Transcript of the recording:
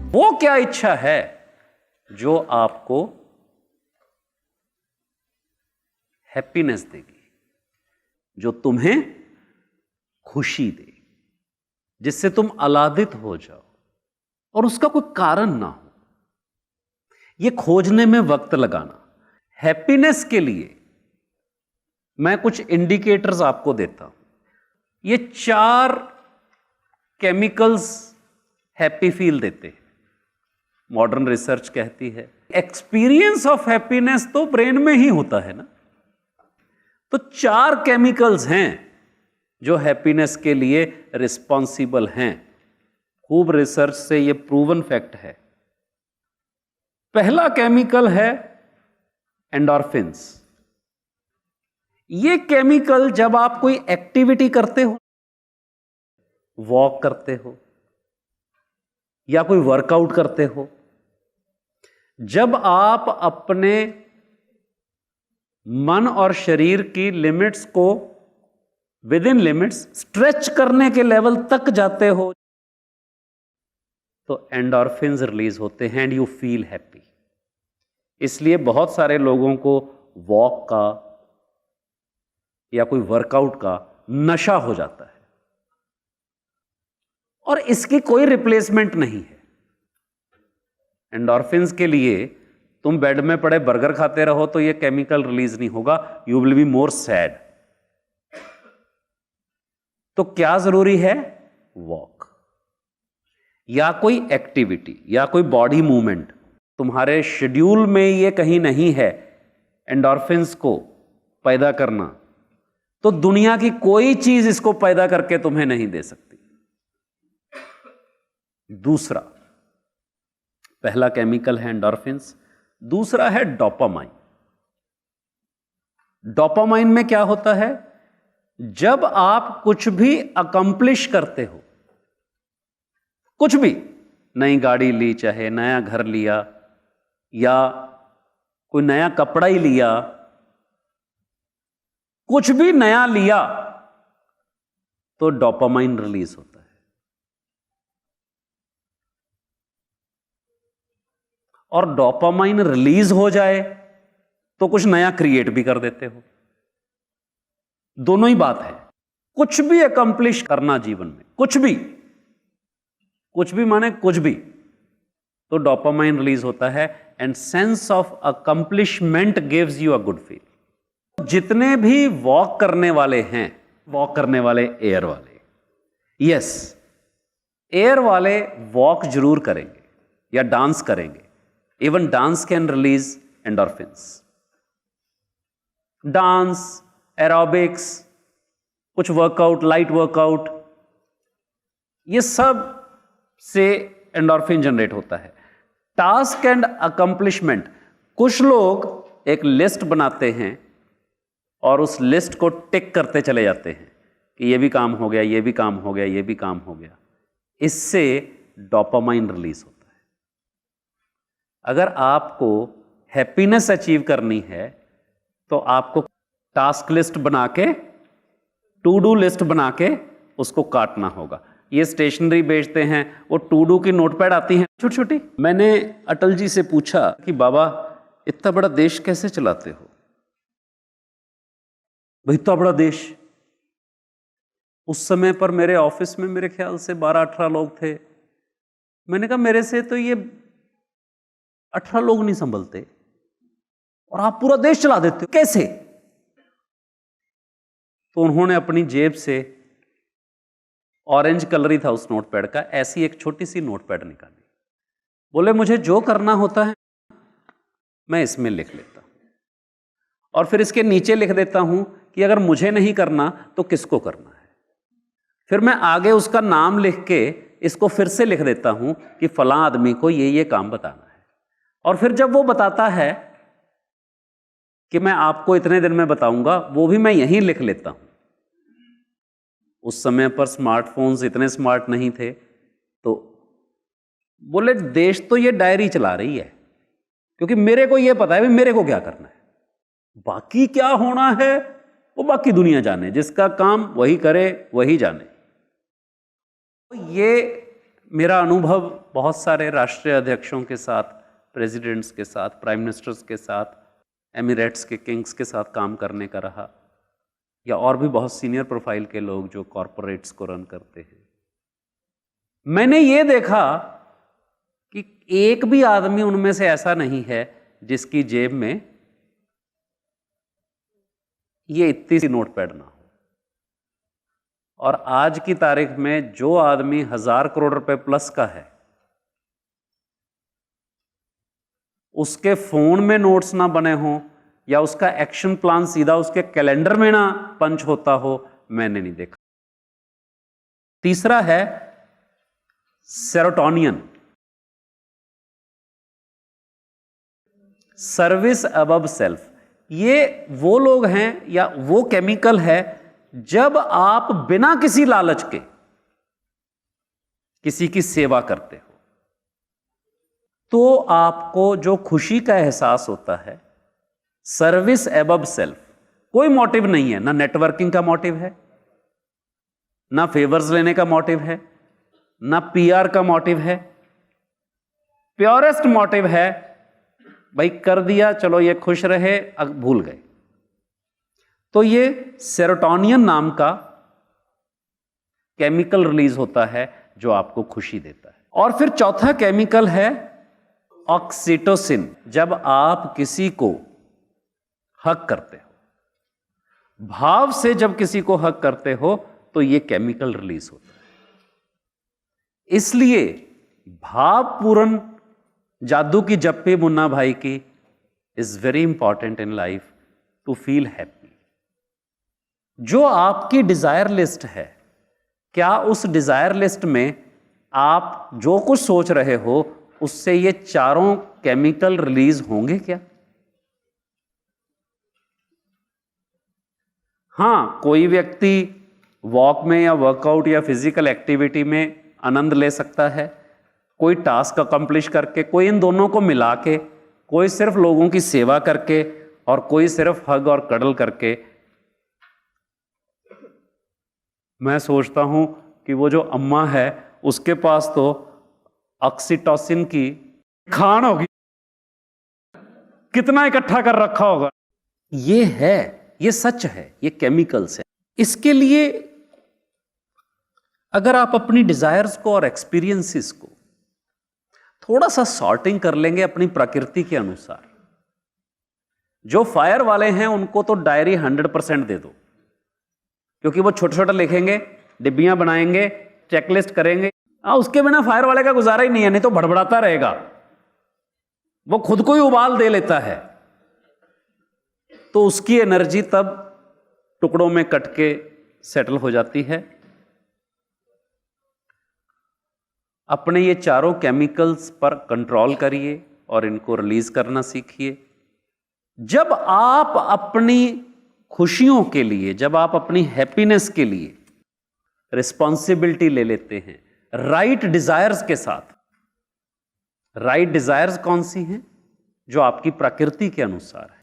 वो क्या इच्छा है जो आपको हैप्पीनेस देगी, जो तुम्हें खुशी दे, जिससे तुम आह्लादित हो जाओ और उसका कोई कारण ना हो। यह खोजने में वक्त लगाना। हैप्पीनेस के लिए मैं कुछ इंडिकेटर्स आपको देता हूं। ये 4 केमिकल्स हैप्पी फील देते हैं, मॉडर्न रिसर्च कहती है। एक्सपीरियंस ऑफ हैप्पीनेस तो ब्रेन में ही होता है ना। तो 4 केमिकल्स हैं जो हैप्पीनेस के लिए रिस्पॉन्सिबल हैं। खूब रिसर्च से यह प्रूवन फैक्ट है। पहला केमिकल है एंडोर्फिन्स। यह केमिकल जब आप कोई एक्टिविटी करते हो, वॉक करते हो या कोई वर्कआउट करते हो, जब आप अपने मन और शरीर की लिमिट्स को विद इन लिमिट्स स्ट्रेच करने के लेवल तक जाते हो, तो एंडोर्फिन्स रिलीज होते हैं एंड यू फील हैप्पी। इसलिए बहुत सारे लोगों को वॉक का या कोई वर्कआउट का नशा हो जाता है और इसकी कोई रिप्लेसमेंट नहीं है। एंडोर्फिन्स के लिए तुम बेड में पड़े बर्गर खाते रहो तो यह केमिकल रिलीज नहीं होगा, you will be more sad. तो क्या जरूरी है? वॉक या कोई एक्टिविटी या कोई बॉडी मूवमेंट। तुम्हारे शेड्यूल में यह कहीं नहीं है एंडोर्फिन्स को पैदा करना, तो दुनिया की कोई चीज इसको पैदा करके तुम्हें नहीं दे सकती। दूसरा, पहला केमिकल है एंडोर्फिन्स, दूसरा है डोपामाइन। डोपामाइन में क्या होता है? जब आप कुछ भी अकम्प्लिश करते हो, कुछ भी, नई गाड़ी ली, चाहे नया घर लिया या कोई नया कपड़ा ही लिया, कुछ भी नया लिया, तो डोपामाइन रिलीज होता है। और डोपामाइन रिलीज हो जाए तो कुछ नया क्रिएट भी कर देते हो। दोनों ही बात है। कुछ भी अकम्प्लिश करना जीवन में, कुछ भी माने कुछ भी, तो डोपामाइन रिलीज होता है and sense of accomplishment gives you a good feel. जितने भी वॉक करने वाले हैं, वॉक करने वाले एयर वाले, यस, एयर वाले वॉक जरूर करेंगे या डांस करेंगे। Even dance can release endorphins. Dance, aerobics, कुछ वर्कआउट, लाइट वर्कआउट, ये सब से एंडोर्फिन जनरेट होता है। टास्क एंड अकम्प्लिशमेंट, कुछ लोग एक लिस्ट बनाते हैं और उस लिस्ट को टिक करते चले जाते हैं कि ये भी काम हो गया, ये भी काम हो गया, ये भी काम हो गया। इससे डोपामाइन रिलीज होता है। अगर आपको हैप्पीनेस अचीव करनी है तो आपको टास्क लिस्ट बना के, टू डू लिस्ट बना के उसको काटना होगा। ये स्टेशनरी बेचते हैं, वो टू डू की नोटपैड आती हैं छोटी छोटी। मैंने अटल जी से पूछा कि बाबा इतना बड़ा देश कैसे चलाते हो? भाई इतना बड़ा देश, उस समय पर मेरे ऑफिस में मेरे ख्याल से 12-18 लोग थे। मैंने कहा मेरे से तो ये 18 लोग नहीं संभलते और आप पूरा देश चला देते हो, कैसे? तो उन्होंने अपनी जेब से, ऑरेंज कलर ही था उस नोटपैड का, ऐसी एक छोटी सी नोटपैड निकाली। बोले मुझे जो करना होता है मैं इसमें लिख लेता हूं और फिर इसके नीचे लिख देता हूं कि अगर मुझे नहीं करना तो किसको करना है। फिर मैं आगे उसका नाम लिख के इसको फिर से लिख देता हूं कि फलां आदमी को ये काम बताना है। और फिर जब वो बताता है कि मैं आपको इतने दिन में बताऊंगा, वो भी मैं यहीं लिख लेता हूं। उस समय पर स्मार्टफोन्स इतने स्मार्ट नहीं थे, तो बोले देश तो ये डायरी चला रही है, क्योंकि मेरे को ये पता है भी मेरे को क्या करना है, बाकी क्या होना है वो बाकी दुनिया जाने, जिसका काम वही करे वही जाने। ये मेरा अनुभव बहुत सारे राष्ट्रीय अध्यक्षों के साथ, प्रेसिडेंट्स के साथ, प्राइम मिनिस्टर्स के साथ, एमिरेट्स के किंग्स के साथ काम करने का रहा, या और भी बहुत सीनियर प्रोफाइल के लोग जो कॉरपोरेट्स को रन करते हैं। मैंने ये देखा कि एक भी आदमी उनमें से ऐसा नहीं है जिसकी जेब में ये इतनी सी नोटपैड ना हो। और आज की तारीख में जो आदमी 1000 करोड़ रुपए प्लस का है, उसके फोन में नोट्स ना बने हों या उसका एक्शन प्लान सीधा उसके कैलेंडर में ना पंच होता हो, मैंने नहीं देखा। तीसरा है सेरोटोनियन, सर्विस अबव सेल्फ। ये वो लोग हैं या वो केमिकल है जब आप बिना किसी लालच के किसी की सेवा करते हो तो आपको जो खुशी का एहसास होता है, सर्विस अबव सेल्फ। कोई मोटिव नहीं है, ना नेटवर्किंग का मोटिव है, ना फेवर्स लेने का मोटिव है, ना पीआर का मोटिव है। प्योरेस्ट मोटिव है भाई कर दिया, चलो ये खुश रहे, अब भूल गए। तो ये सेरोटोनियन नाम का केमिकल रिलीज होता है जो आपको खुशी देता है। और फिर चौथा केमिकल है ऑक्सीटोसिन। जब आप किसी को हग करते हो, भाव से जब किसी को हग करते हो तो ये केमिकल रिलीज होता है। इसलिए भावपूर्ण जादू की जप्पी मुन्ना भाई की is very important in life to feel happy. जो आपकी डिजायर लिस्ट है, क्या उस डिजायर लिस्ट में आप जो कुछ सोच रहे हो उससे ये चारों केमिकल रिलीज होंगे क्या? हां, कोई व्यक्ति वॉक में या वर्कआउट या फिजिकल एक्टिविटी में आनंद ले सकता है, कोई टास्क अकम्प्लिश करके, कोई इन दोनों को मिला के, कोई सिर्फ लोगों की सेवा करके और कोई सिर्फ हग और कडल करके। मैं सोचता हूं कि वो जो अम्मा है उसके पास तो ऑक्सीटोसिन की खान होगी, कितना इकट्ठा कर रखा होगा। ये है, ये सच है, ये केमिकल्स है। इसके लिए अगर आप अपनी डिजायर्स को और एक्सपीरियंसेस को थोड़ा सा सॉर्टिंग कर लेंगे अपनी प्रकृति के अनुसार, जो फायर वाले हैं उनको तो डायरी 100% दे दो, क्योंकि वो छोटा छोटा लिखेंगे, डिब्बियां बनाएंगे, चेकलिस्ट करेंगे। उसके बिना फायर वाले का गुजारा ही नहीं है, नहीं तो भड़बड़ाता रहेगा, वो खुद को ही उबाल दे लेता है। तो उसकी एनर्जी तब टुकड़ों में कट के सेटल हो जाती है। अपने ये चारों केमिकल्स पर कंट्रोल करिए और इनको रिलीज करना सीखिए। जब आप अपनी खुशियों के लिए, जब आप अपनी हैप्पीनेस के लिए रिस्पॉन्सिबिलिटी ले लेते हैं राइट डिजायर्स के साथ, राइट डिजायर्स कौन सी हैं? जो आपकी प्रकृति के अनुसार है।